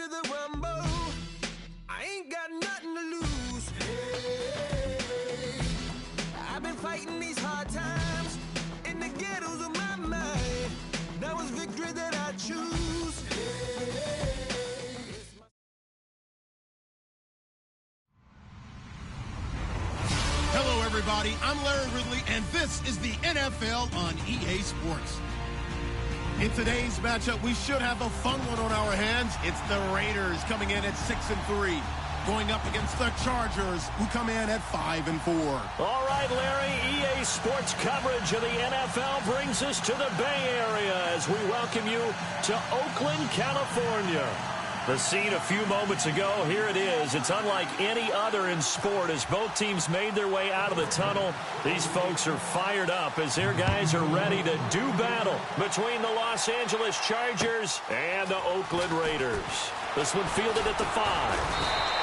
the rumble. I ain't got nothing to lose. Hey, I've been fighting these hard times in the ghettos of my mind. Now it's victory that I choose. Hello, everybody. I'm Larry Ridley, and this is the NFL on EA Sports. In today's matchup, we should have a fun one on our hands. It's the Raiders coming in at 6-3, going up against the Chargers, who come in at 5-4. All right, Larry, EA Sports coverage of the NFL brings us to the Bay Area as we welcome you to Oakland, California. The scene a few moments ago, here it is. It's unlike any other in sport as both teams made their way out of the tunnel. These folks are fired up as their guys are ready to do battle between the Los Angeles Chargers and the Oakland Raiders. This one fielded at the 5.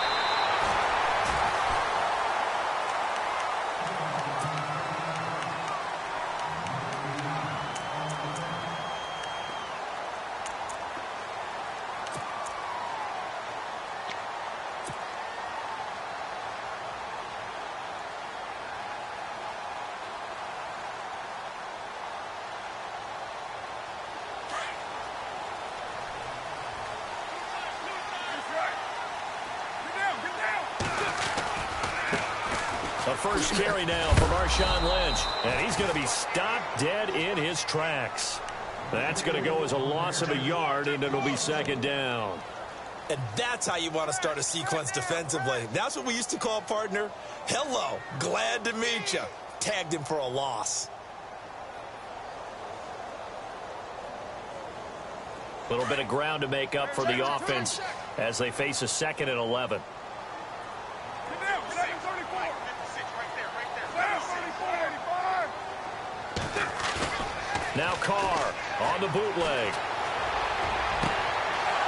A first carry now for Marshawn Lynch, and he's going to be stopped dead in his tracks. That's going to go as a loss of a yard, and it'll be second down. And that's how you want to start a sequence defensively. That's what we used to call, partner, hello, glad to meet you. Tagged him for a loss. A little bit of ground to make up for the offense as they face a 2nd and 11. Now Carr on the bootleg.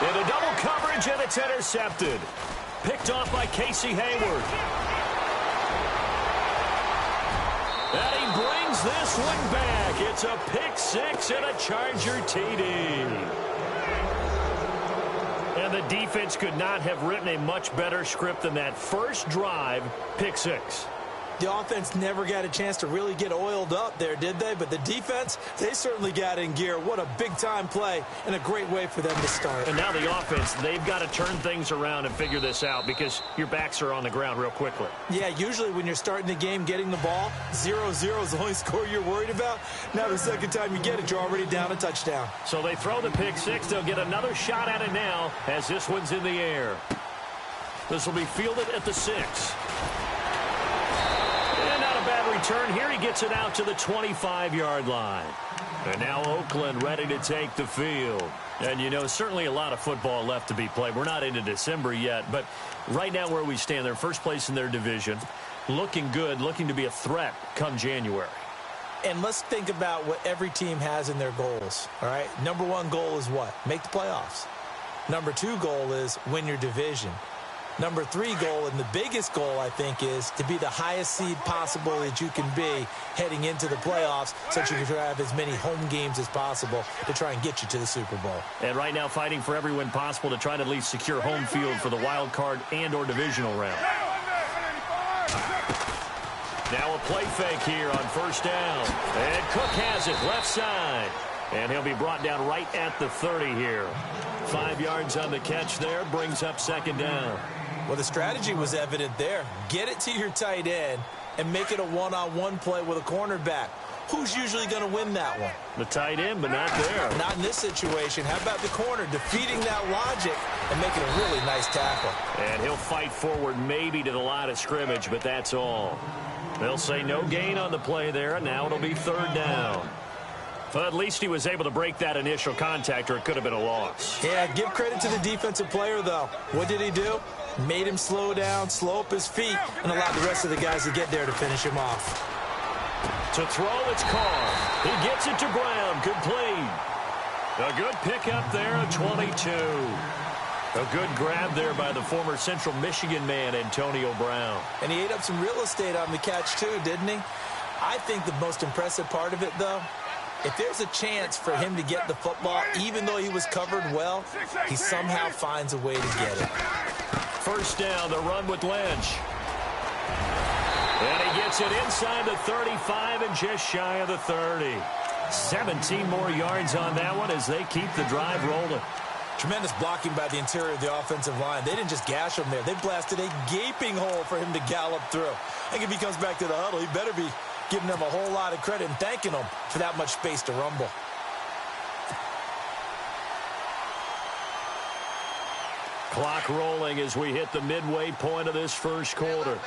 Into double coverage, and it's intercepted. Picked off by Casey Hayward. And he brings this one back. It's a pick 6 and a Charger TD. And the defense could not have written a much better script than that first drive, pick 6. The offense never got a chance to really get oiled up there, did they? But the defense, they certainly got in gear. What a big-time play and a great way for them to start. And now the offense, they've got to turn things around and figure this out because your backs are on the ground real quickly. Yeah, usually when you're starting the game, getting the ball, 0-0 is the only score you're worried about. Now the second time you get it, you're already down a touchdown. So they throw the pick 6. They'll get another shot at it now as this one's in the air. This will be fielded at the 6. Bad return here. He gets it out to the 25-yard line. And now Oakland ready to take the field. And, you know, certainly a lot of football left to be played. We're not into December yet, but right now where we stand, they're first place in their division, looking good, looking to be a threat come January. And let's think about what every team has in their goals, all right? Number 1 goal is what? Make the playoffs. Number 2 goal is win your division. Number 3 goal, and the biggest goal, I think, is to be the highest seed possible that you can be heading into the playoffs so that you can have as many home games as possible to try and get you to the Super Bowl. And right now fighting for every win possible to try to at least secure home field for the wild card and or divisional round. Now a play fake here on first down. And Cook has it left side. And he'll be brought down right at the 30 here. 5 yards on the catch there, brings up second down. Well, the strategy was evident there. Get it to your tight end and make it a one-on-one play with a cornerback. Who's usually going to win that one? The tight end, but not there. Not in this situation. How about the corner defeating that logic and making a really nice tackle? And he'll fight forward maybe to the line of scrimmage, but that's all. They'll say no gain on the play there, and now it'll be third down. But at least he was able to break that initial contact, or it could have been a loss. Yeah, give credit to the defensive player, though. What did he do? Made him slow down, slow up his feet, and allowed the rest of the guys to get there to finish him off. To throw, it's Carr. He gets it to Brown, complete. A good pickup there, a 22. A good grab there by the former Central Michigan man, Antonio Brown. And he ate up some real estate on the catch, too, didn't he? I think the most impressive part of it, though, If there's a chance for him to get the football, even though he was covered well, he somehow finds a way to get it. First down, the run with Lynch. And he gets it inside the 35 and just shy of the 30. 17 more yards on that one as they keep the drive rolling. Tremendous blocking by the interior of the offensive line. They didn't just gash him there. They blasted a gaping hole for him to gallop through. I think if he comes back to the huddle, he better be giving them a whole lot of credit and thanking them for that much space to rumble. Clock rolling as we hit the midway point of this first quarter.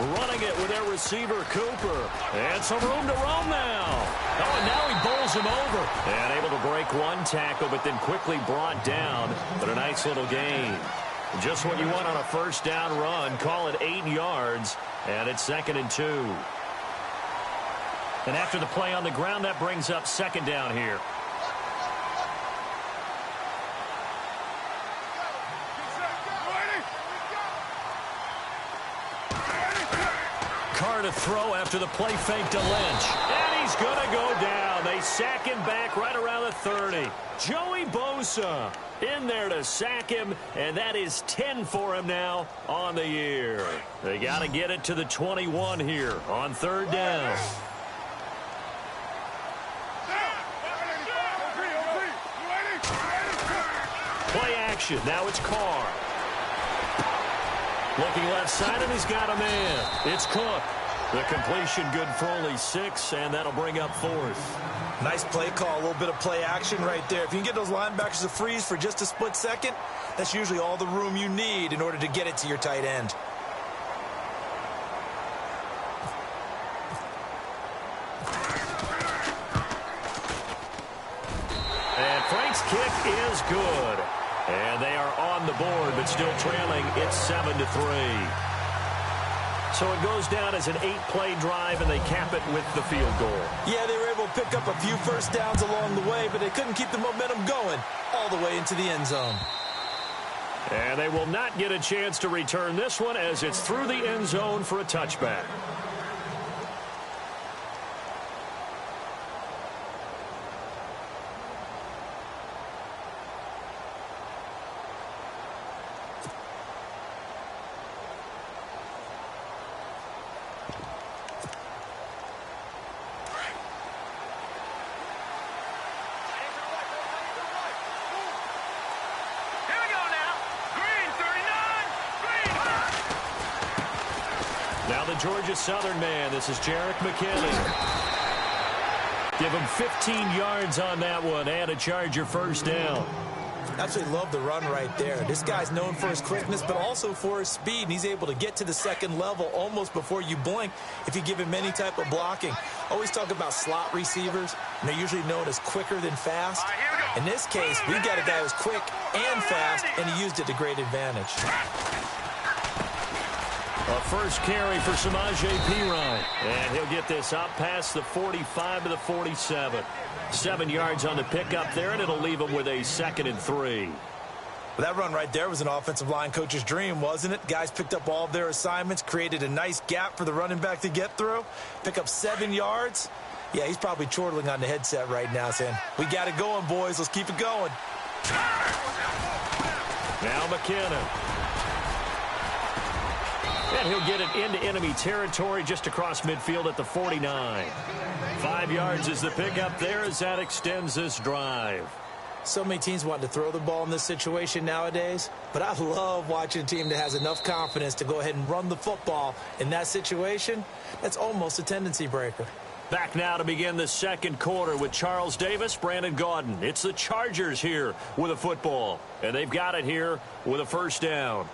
Running it with their receiver, Cooper. And some room to roam now. Oh, and now he bowls him over. And able to break one tackle, but then quickly brought down. But a nice little gain. Just what you want on a first down run. Call it 8 yards. And it's 2nd and 2. And after the play on the ground, that brings up 2nd down here. Carr to throw after the play fake to Lynch. And he's going to go down. They sack him back right around the 30. Joey Bosa in there to sack him, and that is 10 for him now on the year. They got to get it to the 21 here on 3rd down. Play action. Now it's Carr. Looking left side, and he's got a man. It's Cook. The completion good for only 6, and that'll bring up 4th. Nice play call, a little bit of play action right there. If you can get those linebackers to freeze for just a split second, that's usually all the room you need in order to get it to your tight end. And Frank's kick is good. And they are on the board, but still trailing. It's 7-3. So it goes down as an 8-play drive, and they cap it with the field goal. Yeah, they were able to pick up a few first downs along the way, but they couldn't keep the momentum going all the way into the end zone. And they will not get a chance to return this one as it's through the end zone for a touchback. Now the Georgia Southern man. This is Jerick McKinnon. Give him 15 yards on that one and a Charger first down. Absolutely love the run right there. This guy's known for his quickness, but also for his speed. And he's able to get to the second level almost before you blink if you give him any type of blocking. Always talk about slot receivers, and they're usually known as quicker than fast. In this case, we've got a guy who's quick and fast, and he used it to great advantage. A first carry for Samaje Perine. And he'll get this up past the 45 to the 47. 7 yards on the pickup there, and it'll leave him with a 2nd and 3. Well, that run right there was an offensive line coach's dream, wasn't it? Guys picked up all of their assignments, created a nice gap for the running back to get through, pick up 7 yards. Yeah, he's probably chortling on the headset right now saying, we got it going, boys. Let's keep it going. Now McKinnon. And he'll get it into enemy territory just across midfield at the 49. 5 yards is the pickup there as that extends this drive. So many teams want to throw the ball in this situation nowadays, but I love watching a team that has enough confidence to go ahead and run the football in that situation. That's almost a tendency breaker. Back now to begin the second quarter with Charles Davis, Brandon Gaudin. It's the Chargers here with a football, and they've got it here with a first down.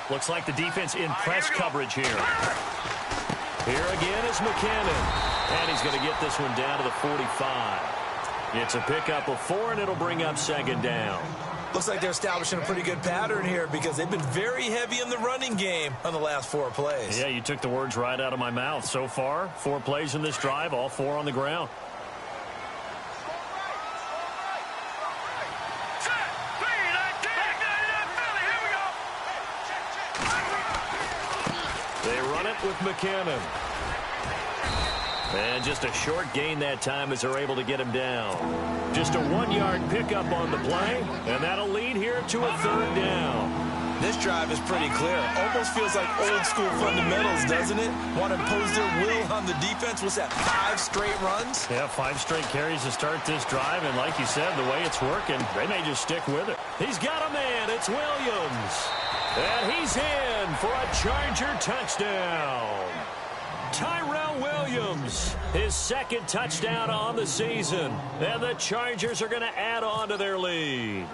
Looks like the defense in press coverage here. Here again is McKinnon. And he's going to get this one down to the 45. It's a pickup of 4, and it'll bring up 2nd down. Looks like they're establishing a pretty good pattern here because they've been very heavy in the running game on the last 4 plays. Yeah, you took the words right out of my mouth. So far, 4 plays in this drive, all 4 on the ground. They run it with McKinnon. And just a short gain that time as they're able to get him down. Just a 1-yard pickup on the play, and that'll lead here to a 3rd down. This drive is pretty clear. Almost feels like old-school fundamentals, doesn't it? Want to impose their will on the defense. What's that, 5 straight runs? Yeah, 5 straight carries to start this drive, and like you said, the way it's working, they may just stick with it. He's got a man. It's Williams. And he's in for a Charger touchdown. Tyrell Williams, his 2nd touchdown on the season. And the Chargers are going to add on to their lead.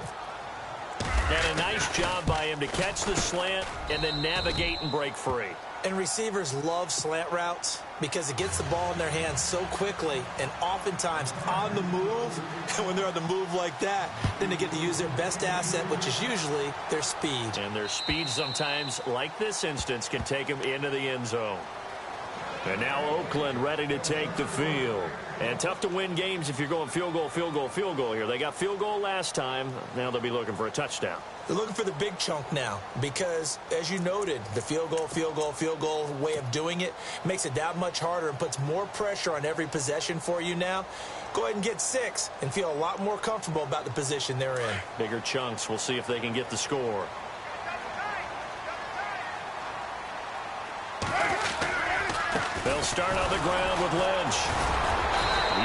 And a nice job by him to catch the slant and then navigate and break free. And receivers love slant routes because it gets the ball in their hands so quickly and oftentimes on the move. And when they're on the move like that, then they get to use their best asset, which is usually their speed. And their speed sometimes, like this instance, can take them into the end zone. And now Oakland ready to take the field. And tough to win games if you're going field goal, field goal, field goal here. They got field goal last time. Now they'll be looking for a touchdown. They're looking for the big chunk now because, as you noted, the field goal way of doing it makes it that much harder and puts more pressure on every possession for you now. Go ahead and get 6 and feel a lot more comfortable about the position they're in. Bigger chunks. We'll see if they can get the score. They'll start on the ground with Lynch.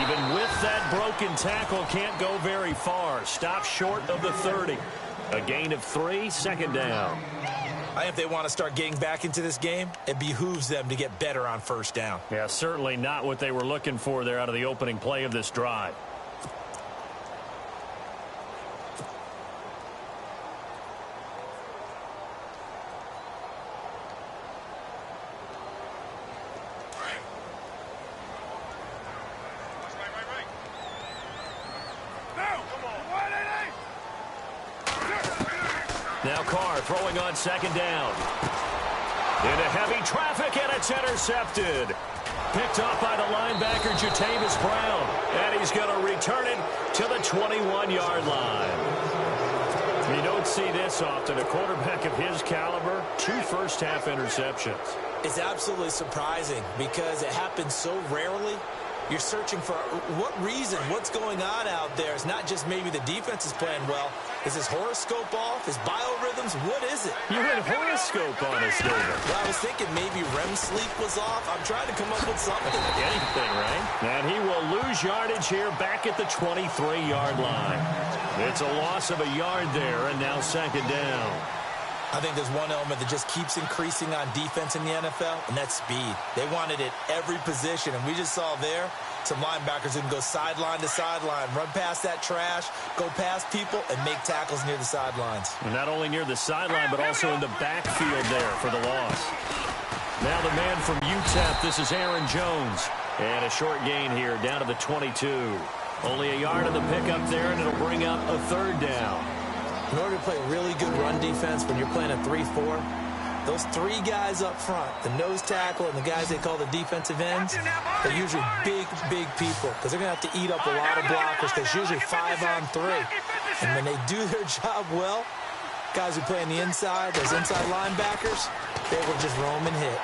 Even with that broken tackle, can't go very far. Stop short of the 30. A gain of 3, 2nd down. I think if they want to start getting back into this game, it behooves them to get better on 1st down. Yeah, certainly not what they were looking for there out of the opening play of this drive. Now Carr throwing on 2nd down. Into heavy traffic, and it's intercepted. Picked off by the linebacker, Jatavis Brown. And he's going to return it to the 21-yard line. You don't see this often. A quarterback of his caliber, 2 first-half interceptions. It's absolutely surprising because it happens so rarely. You're searching for what reason, what's going on out there. It's not just maybe the defense is playing well. Is his horoscope off? His biorhythms? What is it? You had horoscope on us, David. Well, I was thinking maybe REM sleep was off. I'm trying to come up with something. Anything, right? And he will lose yardage here back at the 23-yard line. It's a loss of a yard there, and now 2nd down. I think there's one element that just keeps increasing on defense in the NFL, and that's speed. They want it at every position, and we just saw there some linebackers who can go sideline to sideline, run past that trash, go past people, and make tackles near the sidelines. And not only near the sideline, but also in the backfield there for the loss. Now the man from UTEP, this is Aaron Jones. And a short gain here down to the 22. Only a yard of the pickup there, and it'll bring up a 3rd down. In order to play really good run defense when you're playing a 3-4, those 3 guys up front, the nose tackle and the guys they call the defensive ends, they're usually big people because they're going to have to eat up a lot of blockers because it's usually 5-on-3. And when they do their job well, guys who play on the inside, those inside linebackers, they will just roam and hit.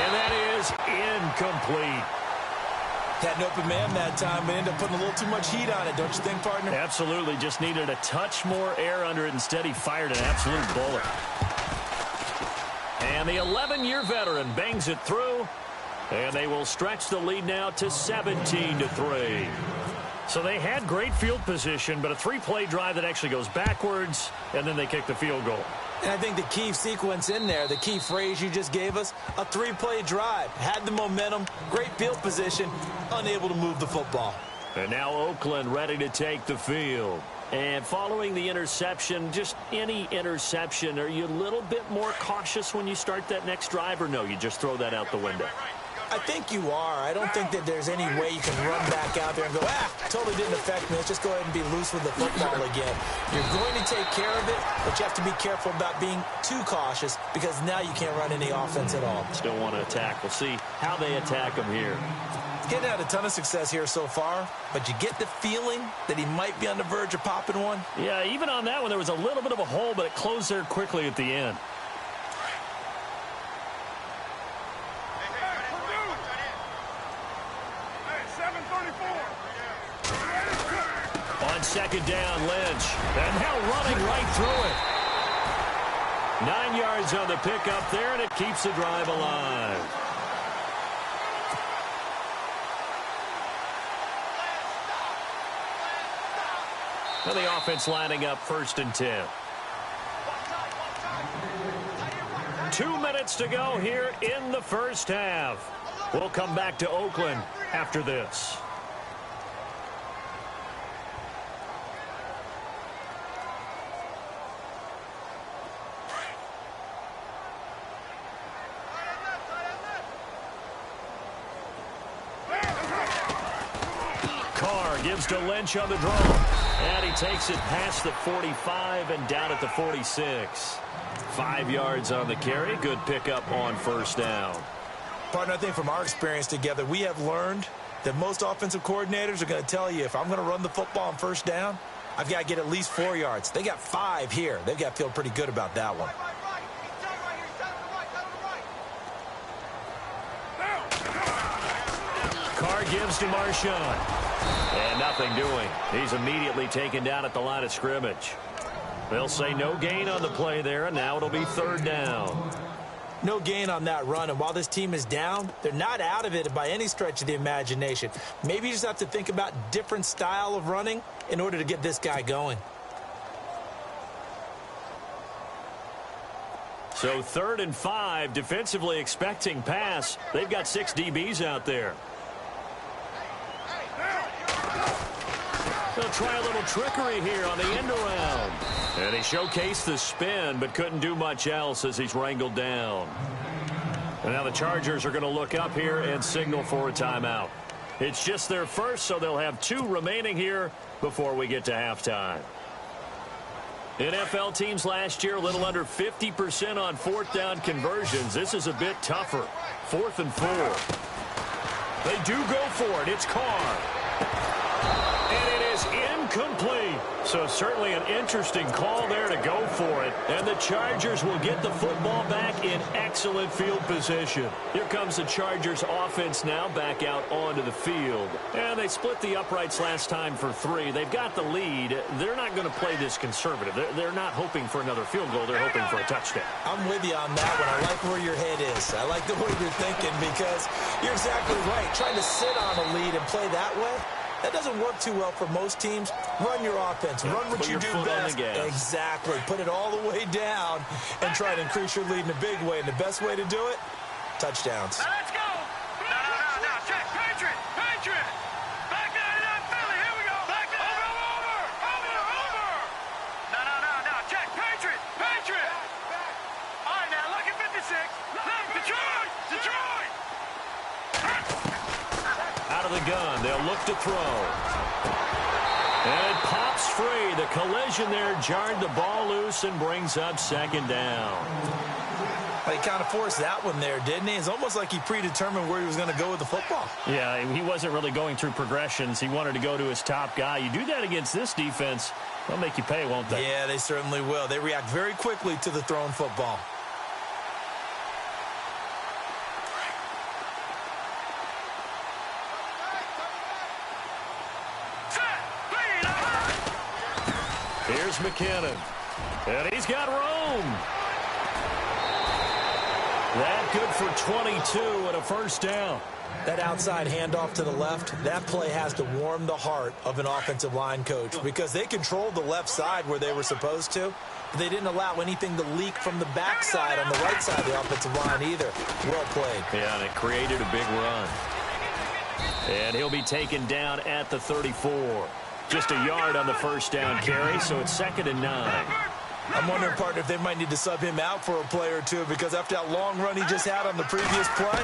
And that is incomplete. Had an open man that time, but ended up putting a little too much heat on it, don't you think, partner? Absolutely. Just needed a touch more air under it. Instead, he fired an absolute bullet. And the 11-year veteran bangs it through, and they will stretch the lead now to 17-3. So they had great field position, but a 3-play drive that actually goes backwards, and then they kick the field goal. And I think the key sequence in there, the key phrase you just gave us, a 3-play drive. Had the momentum, great field position, unable to move the football. And now Oakland ready to take the field. And following the interception, just any interception, are you a little bit more cautious when you start that next drive, or no, you just throw that out the window? I think you are. I don't think that there's any way you can run back out there and go, totally didn't affect me. Let's just go ahead and be loose with the football again. You're going to take care of it, but you have to be careful about being too cautious because now you can't run any offense at all. Still want to attack. We'll see how they attack him here. He's getting out a ton of success here so far, but you get the feeling that he might be on the verge of popping one. Yeah, even on that one, there was a little bit of a hole, but it closed there quickly at the end. second down, Lynch. And now running right through it. 9 yards on the pickup there, and it keeps the drive alive. And the offense lining up 1st and 10. 2 minutes to go here in the first half. We'll come back to Oakland after this. Gives to Lynch on the draw. And he takes it past the 45 and down at the 46. 5 yards on the carry. Good pickup on 1st down. Partner, I think from our experience together, we have learned that most offensive coordinators are going to tell you, if I'm going to run the football on 1st down, I've got to get at least 4 yards. They got 5 here. They've got to feel pretty good about that one. Carr gives to Marshawn. And nothing doing. He's immediately taken down at the line of scrimmage. They'll say no gain on the play there, and now it'll be 3rd down. No gain on that run, and while this team is down, they're not out of it by any stretch of the imagination. Maybe you just have to think about different style of running in order to get this guy going. So 3rd and 5, defensively expecting pass. They've got 6 DBs out there. They'll try a little trickery here on the end around. And he showcased the spin, but couldn't do much else as he's wrangled down. And now the Chargers are going to look up here and signal for a timeout. It's just their first, so they'll have 2 remaining here before we get to halftime. NFL teams last year a little under 50% on 4th down conversions. This is a bit tougher. 4th and 4. They do go for it. It's Carr. And it is incomplete. So certainly an interesting call there to go for it. And the Chargers will get the football back in excellent field position. Here comes the Chargers offense now back out onto the field. And they split the uprights last time for 3. They've got the lead. They're not going to play this conservative. They're not hoping for another field goal. They're hoping for a touchdown. I'm with you on that one. I like where your head is. I like the way you're thinking because you're exactly right. Trying to sit on a lead and play that way, that doesn't work too well for most teams. Run your offense. Run what you do best. Exactly. Put it all the way down and try to increase your lead in a big way. And the best way to do it, touchdowns. Now let's go. No. Check. Patriot. Back down, Philly. Here we go. Back down. Over. No. Check. Patriot. All right, now look at 56. Detroit. Out of the gun. They'll look to throw. And it pops free. The collision there jarred the ball loose and brings up 2nd down. He kind of forced that one there, didn't he? It's almost like he predetermined where he was going to go with the football. Yeah, he wasn't really going through progressions. He wanted to go to his top guy. You do that against this defense, they'll make you pay, won't they? Yeah, they certainly will. They react very quickly to the thrown football. Here's McKinnon. And he's got room. That good for 22 and a 1st down. That outside handoff to the left, that play has to warm the heart of an offensive line coach because they controlled the left side where they were supposed to, but they didn't allow anything to leak from the backside on the right side of the offensive line either. Well played. Yeah, and it created a big run. And he'll be taken down at the 34. Just a yard on the 1st down carry, so it's 2nd and 9. I'm wondering, partner, if they might need to sub him out for a play or two because after that long run he just had on the previous play,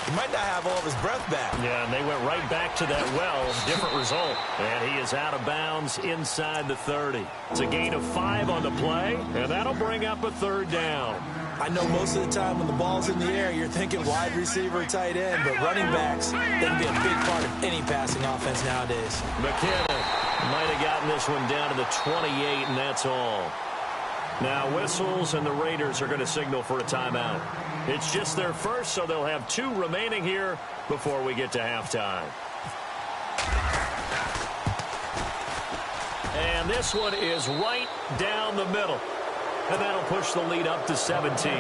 he might not have all of his breath back. Yeah, and they went right back to that well. Different result. And he is out of bounds inside the 30. It's a gain of 5 on the play, and that'll bring up a 3rd down. I know most of the time when the ball's in the air, you're thinking wide receiver, tight end, but running backs, they can be a big part of any passing offense nowadays. McKinnon might have gotten this one down to the 28, and that's all. Now whistles, and the Raiders are going to signal for a timeout. It's just their first, so they'll have 2 remaining here before we get to halftime. And this one is right down the middle. And that'll push the lead up to 17.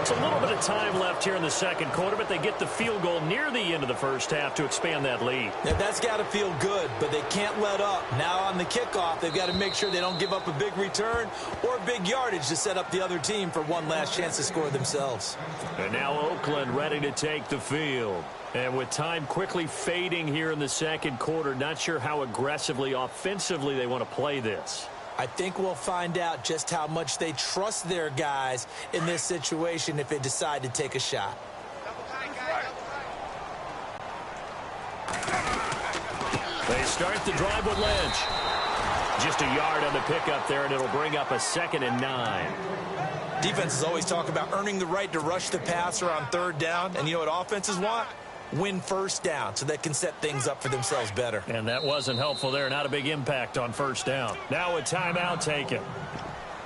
It's a little bit of time left here in the second quarter, but they get the field goal near the end of the first half to expand that lead. Now, that's got to feel good, but they can't let up. Now on the kickoff, they've got to make sure they don't give up a big return or big yardage to set up the other team for one last chance to score themselves. And now Oakland ready to take the field. And with time quickly fading here in the second quarter, not sure how aggressively, offensively they want to play this. I think we'll find out just how much they trust their guys in this situation if they decide to take a shot. They start the drive with Lynch. Just a yard on the pickup there, and it'll bring up a 2nd and 9. Defenses always talk about earning the right to rush the passer on third down, and you know what offenses want? Win first down so they can set things up for themselves better. And that wasn't helpful there. Not a big impact on first down. Now a timeout taken.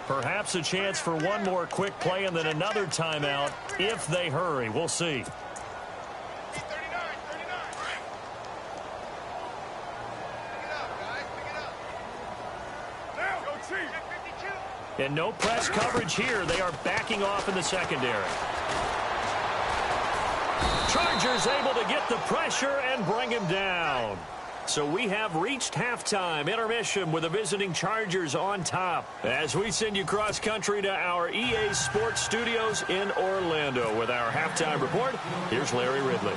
Perhaps a chance for one more quick play and then another timeout if they hurry. We'll see. And no press coverage here. They are backing off in the secondary. Chargers able to get the pressure and bring him down. So we have reached halftime intermission with the visiting Chargers on top as we send you cross country to our EA Sports Studios in Orlando with our halftime report. Here's Larry Ridley.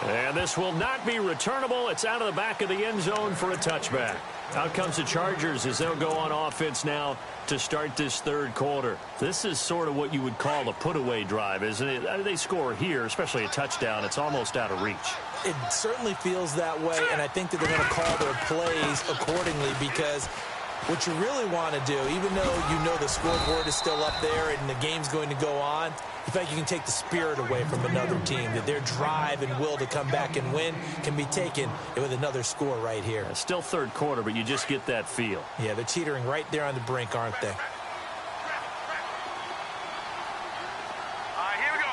And this will not be returnable. It's out of the back of the end zone for a touchback. Out comes the Chargers as they'll go on offense now to start this third quarter. This is sort of what you would call a put-away drive, isn't it? They score here, especially a touchdown. It's almost out of reach. It certainly feels that way, and I think that they're going to call their plays accordingly because what you really want to do, even though you know the scoreboard is still up there and the game's going to go on, in fact, you can take the spirit away from another team, that their drive and will to come back and win can be taken with another score right here. It's still third quarter, but you just get that feel. Yeah, they're teetering right there on the brink, aren't they? Here we go.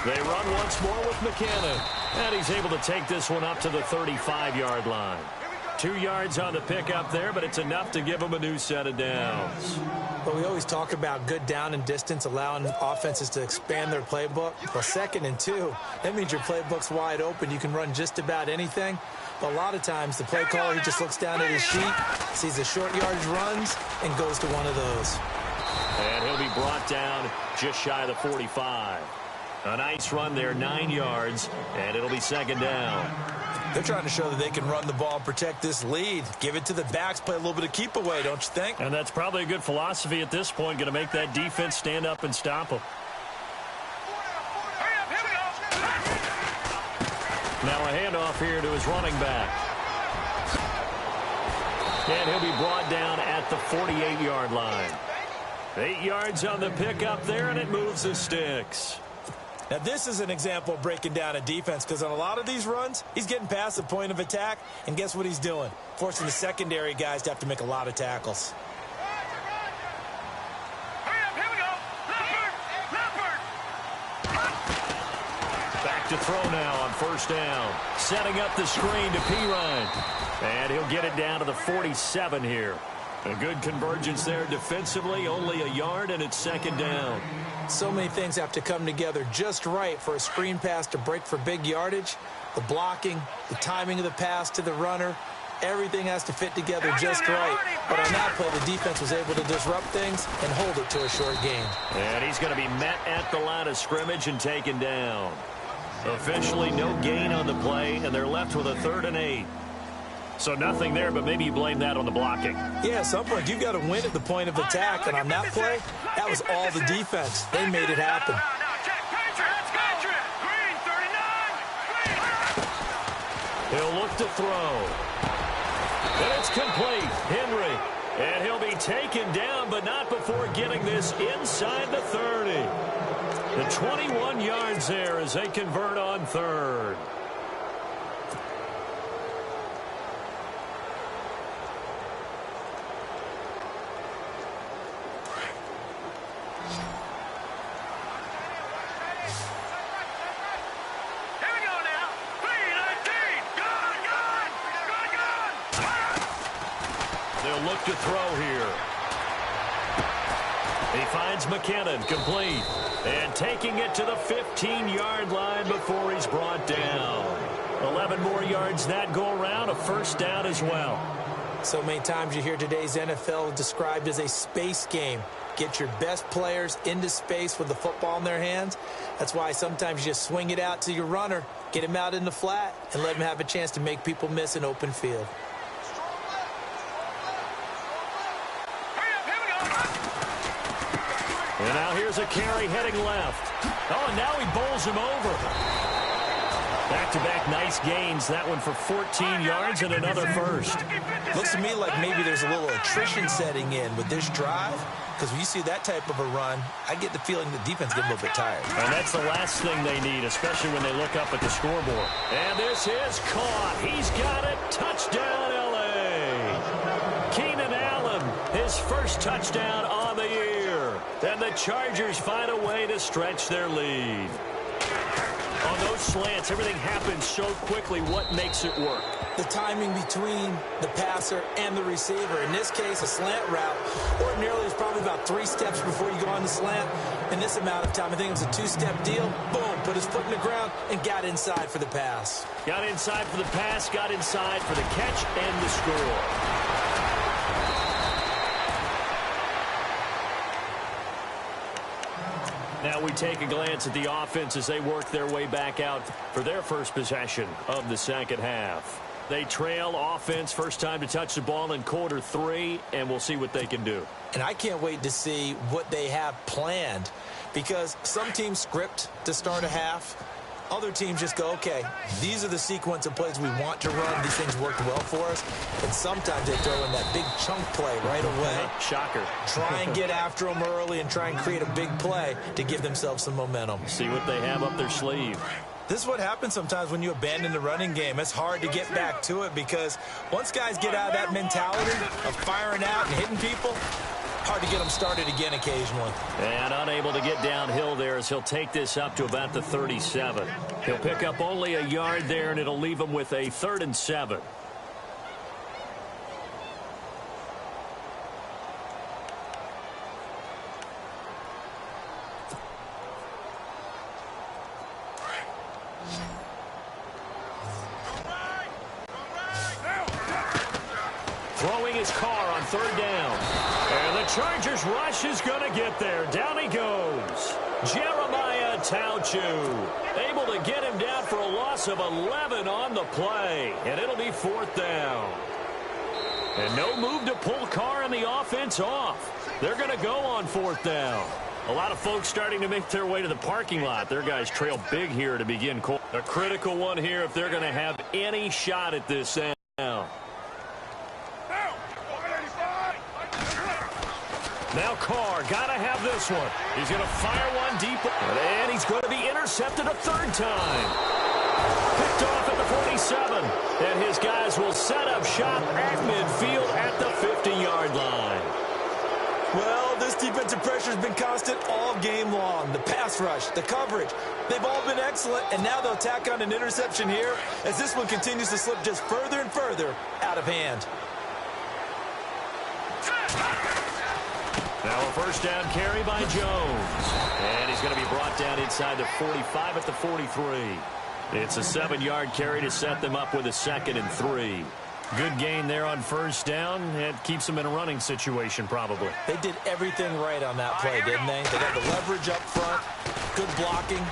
They run once more with McKinnon, and he's able to take this one up to the 35-yard line. 2 yards on the pickup there, but it's enough to give them a new set of downs. But we always talk about good down and distance, allowing offenses to expand their playbook. Well, 2nd and 2, that means your playbook's wide open. You can run just about anything. But a lot of times, the play caller, he just looks down at his sheet, sees the short yardage runs, and goes to one of those. And he'll be brought down just shy of the 45. A nice run there, 9 yards, and it'll be 2nd down. They're trying to show that they can run the ball and protect this lead. Give it to the backs, play a little bit of keep away, don't you think? And that's probably a good philosophy at this point, going to make that defense stand up and stop them. Now a handoff here to his running back. And he'll be brought down at the 48-yard line. 8 yards on the pickup there, and it moves the sticks. Now, this is an example of breaking down a defense because on a lot of these runs, he's getting past the point of attack, and guess what he's doing? Forcing the secondary guys to have to make a lot of tackles. Here we go. Back to throw now on first down. Setting up the screen to Pirine. And he'll get it down to the 47 here. A good convergence there defensively, only a yard, and it's 2nd down. So many things have to come together just right for a screen pass to break for big yardage. The blocking, the timing of the pass to the runner, everything has to fit together just right. But on that play, the defense was able to disrupt things and hold it to a short gain. And he's going to be met at the line of scrimmage and taken down. Officially no gain on the play, and they're left with a 3rd and 8. So nothing there, but maybe you blame that on the blocking. Yeah, at some point, you've got to win at the point of attack, and on that play, that was all the defense. They made it happen. He'll look to throw. And it's complete. Henry. And he'll be taken down, but not before getting this inside the 30. The 21 yards there as they convert on 3rd. Here They'll look to throw here. He finds McKinnon, complete. And taking it to the 15-yard line before he's brought down. 11 more yards that go around, a first down as well. So many times you hear today's NFL described as a space game. Get your best players into space with the football in their hands. That's why sometimes you just swing it out to your runner, get him out in the flat, and let him have a chance to make people miss an open field. And now here's a carry heading left. Oh, and now he bowls him over. Back-to-back nice gains. That one for 14 yards and another first. Looks to me like maybe there's a little attrition setting in with this drive, because when you see that type of a run, I get the feeling the defense gets a little bit tired. And that's the last thing they need, especially when they look up at the scoreboard. And this is caught. He's got it. Touchdown, L.A. Keenan Allen, his first touchdown on the year. And the Chargers find a way to stretch their lead. On those slants, everything happens so quickly. What makes it work? The timing between the passer and the receiver. In this case, a slant route ordinarily is probably about 3 steps before you go on the slant. In this amount of time, I think it was a 2-step deal. Boom, put his foot in the ground and got inside for the pass. Got inside for the pass, got inside for the catch and the score. Now we take a glance at the offense as they work their way back out for their first possession of the second half. They trail offense, first time to touch the ball in quarter 3, and we'll see what they can do. And I can't wait to see what they have planned, because some teams script to start a half. Other teams just go, okay, these are the sequence of plays we want to run. These things worked well for us. And sometimes they throw in that big chunk play right away. Shocker. Try and get after them early and try and create a big play to give themselves some momentum. See what they have up their sleeve. This is what happens sometimes when you abandon the running game. It's hard to get back to it, because once guys get out of that mentality of firing out and hitting people, hard to get them started again occasionally. And unable to get downhill there as he'll take this up to about the 37. He'll pick up only a yard there, and it'll leave him with a 3rd and 7. Throwing his car on 3rd down. And the Chargers rush is going to get there. Down he goes. Jeremiah Tauchu able to get him down for a loss of 11 on the play. And it'll be 4th down. And no move to pull Carr and the offense off. They're going to go on 4th down. A lot of folks starting to make their way to the parking lot. Their guys trail big here to begin. A critical one here if they're going to have any shot at this now. Now Carr, got to have this one. He's going to fire one deep, and he's going to be intercepted a 3rd time. Picked off at the 47, and his guys will set up shop at midfield at the 50-yard line. Well, this defensive pressure has been constant all game long. The pass rush, the coverage, they've all been excellent, and now they'll tack on an interception here as this one continues to slip just further and further out of hand. Now a first down carry by Jones. And he's going to be brought down inside the 45 at the 43. It's a 7-yard carry to set them up with a 2nd and 3. Good gain there on first down. It keeps them in a running situation probably. They did everything right on that play, didn't they? They got the leverage up front, good blocking,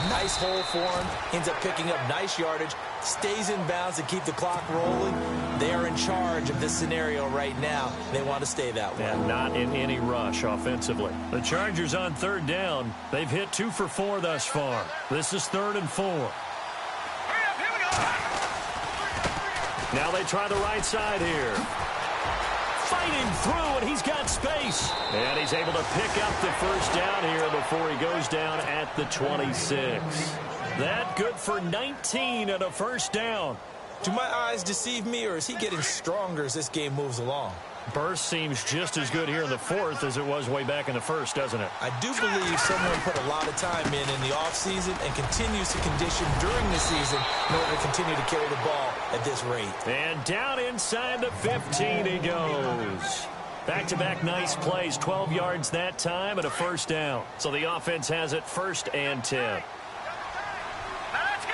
nice hole for him, ends up picking up nice yardage, stays in bounds to keep the clock rolling. They are in charge of this scenario right now. They want to stay that way. And not in any rush offensively. The Chargers on 3rd down. They've hit 2 for 4 thus far. This is 3rd and 4. Now they try the right side here. Fighting through, and he's got space. And he's able to pick up the first down here before he goes down at the 26. That good for 19 and a first down. Do my eyes deceive me, or is he getting stronger as this game moves along? Burst seems just as good here in the 4th as it was way back in the 1st, doesn't it? I do believe someone put a lot of time in the offseason and continues to condition during the season in order to continue to carry the ball at this rate. And down inside the 15 he goes. Back-to-back nice plays, 12 yards that time and a first down. So the offense has it 1st and 10. Now let's go.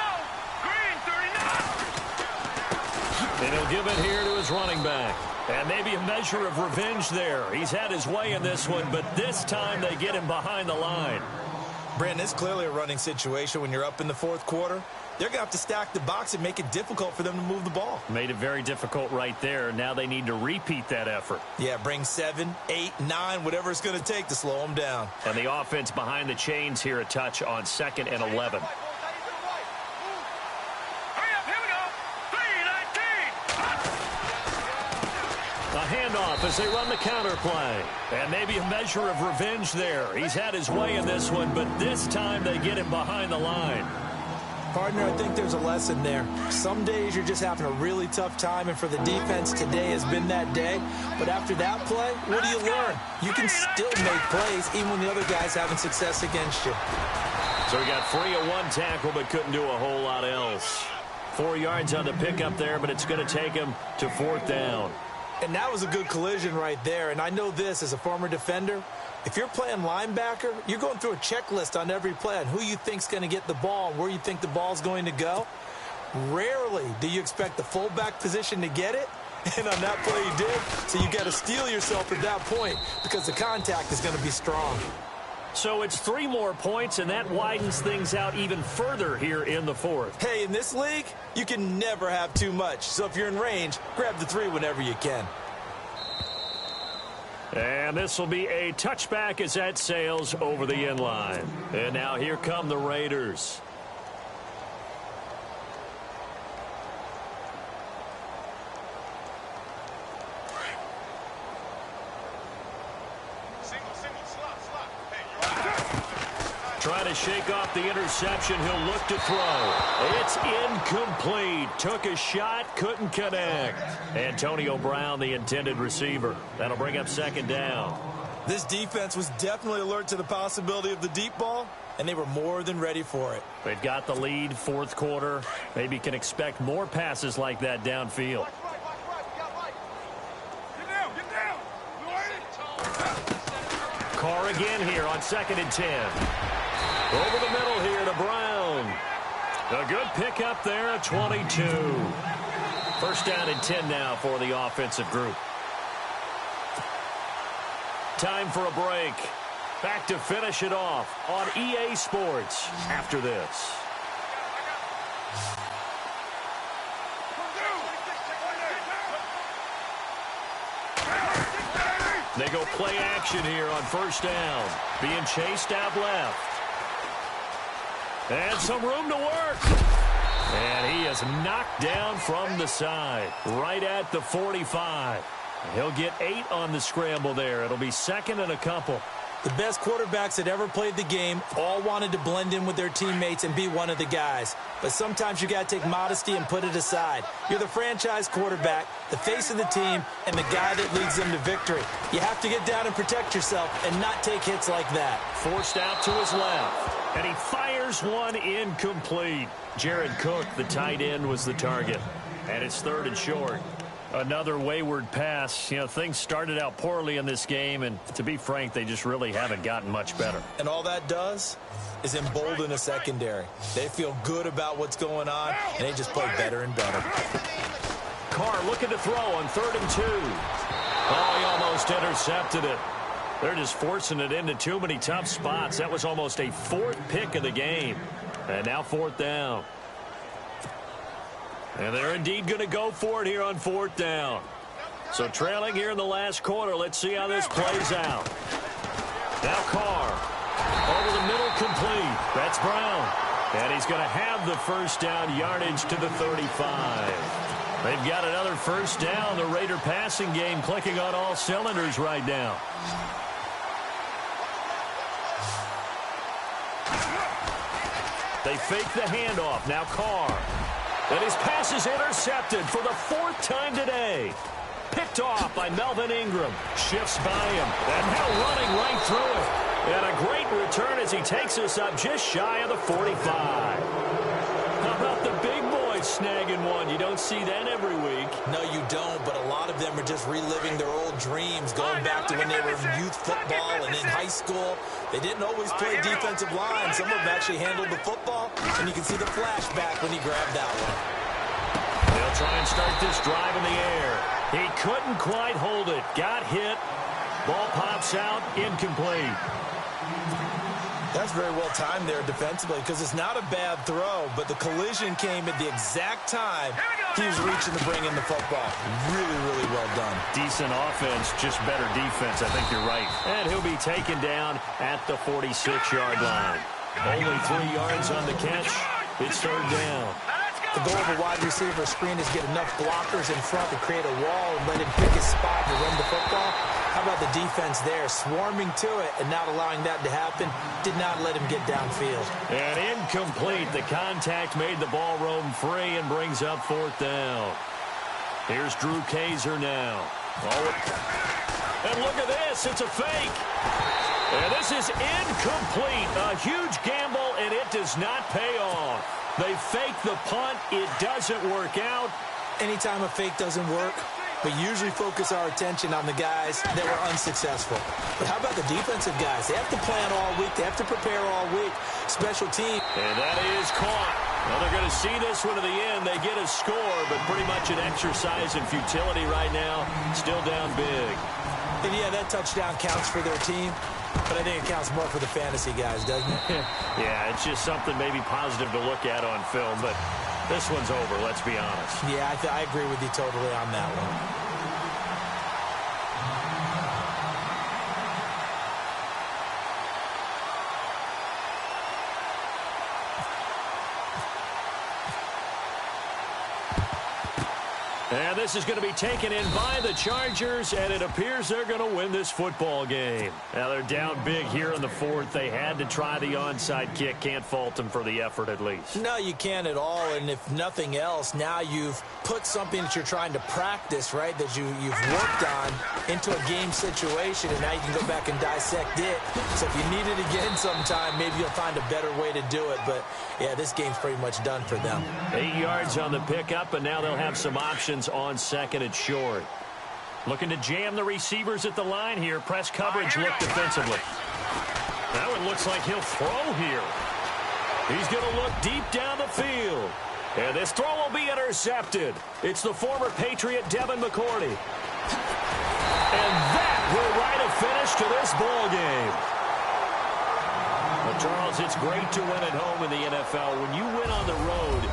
Green 39. And he'll give it here to his running back. And maybe a measure of revenge there. He's had his way in this one, but this time they get him behind the line. Brandon, it's clearly a running situation when you're up in the 4th quarter. They're going to have to stack the box and make it difficult for them to move the ball. Made it very difficult right there. Now they need to repeat that effort. Yeah, bring 7, 8, 9, whatever it's going to take to slow them down. And the offense behind the chains here a touch on 2nd and 11. Hurry up, here we go. 3-19. A handoff as they run the counter play. And maybe a measure of revenge there. He's had his way in this one, but this time they get him behind the line. Partner, I think there's a lesson there. Some days you're just having a really tough time, and for the defense, today has been that day. But after that play, what do you learn? You can still make plays even when the other guy's having success against you. So he got free of one tackle but couldn't do a whole lot else. 4 yards on the pickup there, but it's going to take him to 4th down. And that was a good collision right there. And I know this as a former defender. If you're playing linebacker, you're going through a checklist on every play on who you think's going to get the ball and where you think the ball's going to go. Rarely do you expect the fullback position to get it. And on that play he did. So you got to steel yourself at that point because the contact is going to be strong. So it's 3 more points, and that widens things out even further here in the 4th. Hey, in this league, you can never have too much. So if you're in range, grab the 3 whenever you can. And this will be a touchback as that sails over the end line. And now here come the Raiders. Trying to shake off the interception. He'll look to throw. It's incomplete. Took a shot, couldn't connect. Antonio Brown, the intended receiver. That'll bring up 2nd down. This defense was definitely alert to the possibility of the deep ball, and they were more than ready for it. They've got the lead, 4th quarter. Maybe can expect more passes like that downfield. Carr again here on 2nd and 10. Over the middle here to Brown. A good pickup there at 22. 1st down and 10 now for the offensive group. Time for a break. Back to finish it off on EA Sports after this. They go play action here on 1st down. Being chased out left. And some room to work. And he is knocked down from the side. Right at the 45. He'll get 8 on the scramble there. It'll be 2nd and a couple. The best quarterbacks that ever played the game all wanted to blend in with their teammates and be one of the guys. But sometimes you got to take modesty and put it aside. You're the franchise quarterback, the face of the team, and the guy that leads them to victory. You have to get down and protect yourself and not take hits like that. Forced out to his left. And he fires one incomplete. Jared Cook, the tight end, was the target. And it's 3rd and short. Another wayward pass. You know, things started out poorly in this game, and to be frank, they just really haven't gotten much better. And all that does is embolden a secondary. They feel good about what's going on, and they just play better and better. Carr looking to throw on 3rd and 2. Oh, he almost intercepted it. They're just forcing it into too many tough spots. That was almost a 4th pick of the game. And now 4th down. And they're indeed going to go for it here on 4th down. So trailing here in the last quarter. Let's see how this plays out. Now Carr. Over the middle, complete. That's Brown. And he's going to have the 1st down, yardage to the 35. They've got another 1st down. The Raider passing game clicking on all cylinders right now. They fake the handoff. Now Carr. And his pass is intercepted for the 4th time today. Picked off by Melvin Ingram. Shifts by him. And now running right through it. And a great return as he takes us up just shy of the 45. How about the big boy points snagging one. You don't see that every week. No, you don't, but a lot of them are just reliving their old dreams, going back to when they were in youth football and in high school. They didn't always play defensive line. Some of them actually handled the football, and you can see the flashback when he grabbed that one. They'll try and start this drive in the air. He couldn't quite hold it. Got hit. Ball pops out. Incomplete. That's very well timed there defensively because it's not a bad throw, but the collision came at the exact time he was reaching to bring in the football. Really, really well done. Decent offense, just better defense. I think you're right. And he'll be taken down at the 46-yard line. Only 3 yards on the catch. It's third down. The goal of a wide receiver screen is get enough blockers in front to create a wall and let him pick his spot to run the football. How about the defense there, swarming to it and not allowing that to happen? Did not let him get downfield. And incomplete. The contact made the ball roam free and brings up fourth down. Here's Drew Kaiser now. And look at this. It's a fake. And this is incomplete. A huge gamble, and it does not pay off. They fake the punt. It doesn't work out. Anytime a fake doesn't work, we usually focus our attention on the guys that were unsuccessful. But how about the defensive guys? They have to plan all week. They have to prepare all week. Special team. And that is caught. Well, they're going to see this one to the end. They get a score, but pretty much an exercise in futility right now. Still down big. And yeah, that touchdown counts for their team. But I think it counts more for the fantasy guys, doesn't it? Yeah, it's just something maybe positive to look at on film, but this one's over, let's be honest. Yeah, I agree with you totally on that one. And this is going to be taken in by the Chargers, and it appears they're going to win this football game. Now, they're down big here in the fourth. They had to try the onside kick. Can't fault them for the effort, at least. No, you can't at all, and if nothing else, now you've put something that you're trying to practice, right, that you've worked on into a game situation, and now you can go back and dissect it. So if you need it again sometime, maybe you'll find a better way to do it. But, yeah, this game's pretty much done for them. 8 yards on the pickup, and now they'll have some options on second and short. Looking to jam the receivers at the line here. Press coverage look defensively. That one looks like he'll throw here. He's going to look deep down the field. And this throw will be intercepted. It's the former Patriot Devin McCourty. And that will write a finish to this ball game. Well, Charles, it's great to win at home in the NFL. When you win on the road,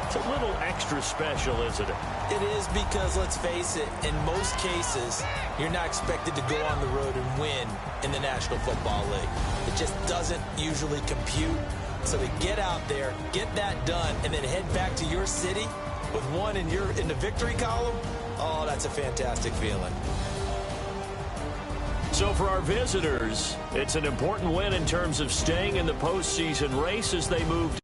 it's a little extra special, isn't it? It is because, let's face it, in most cases, you're not expected to go on the road and win in the National Football League. It just doesn't usually compute. So to get out there, get that done, and then head back to your city with one in the victory column, oh, that's a fantastic feeling. So for our visitors, it's an important win in terms of staying in the postseason race as they move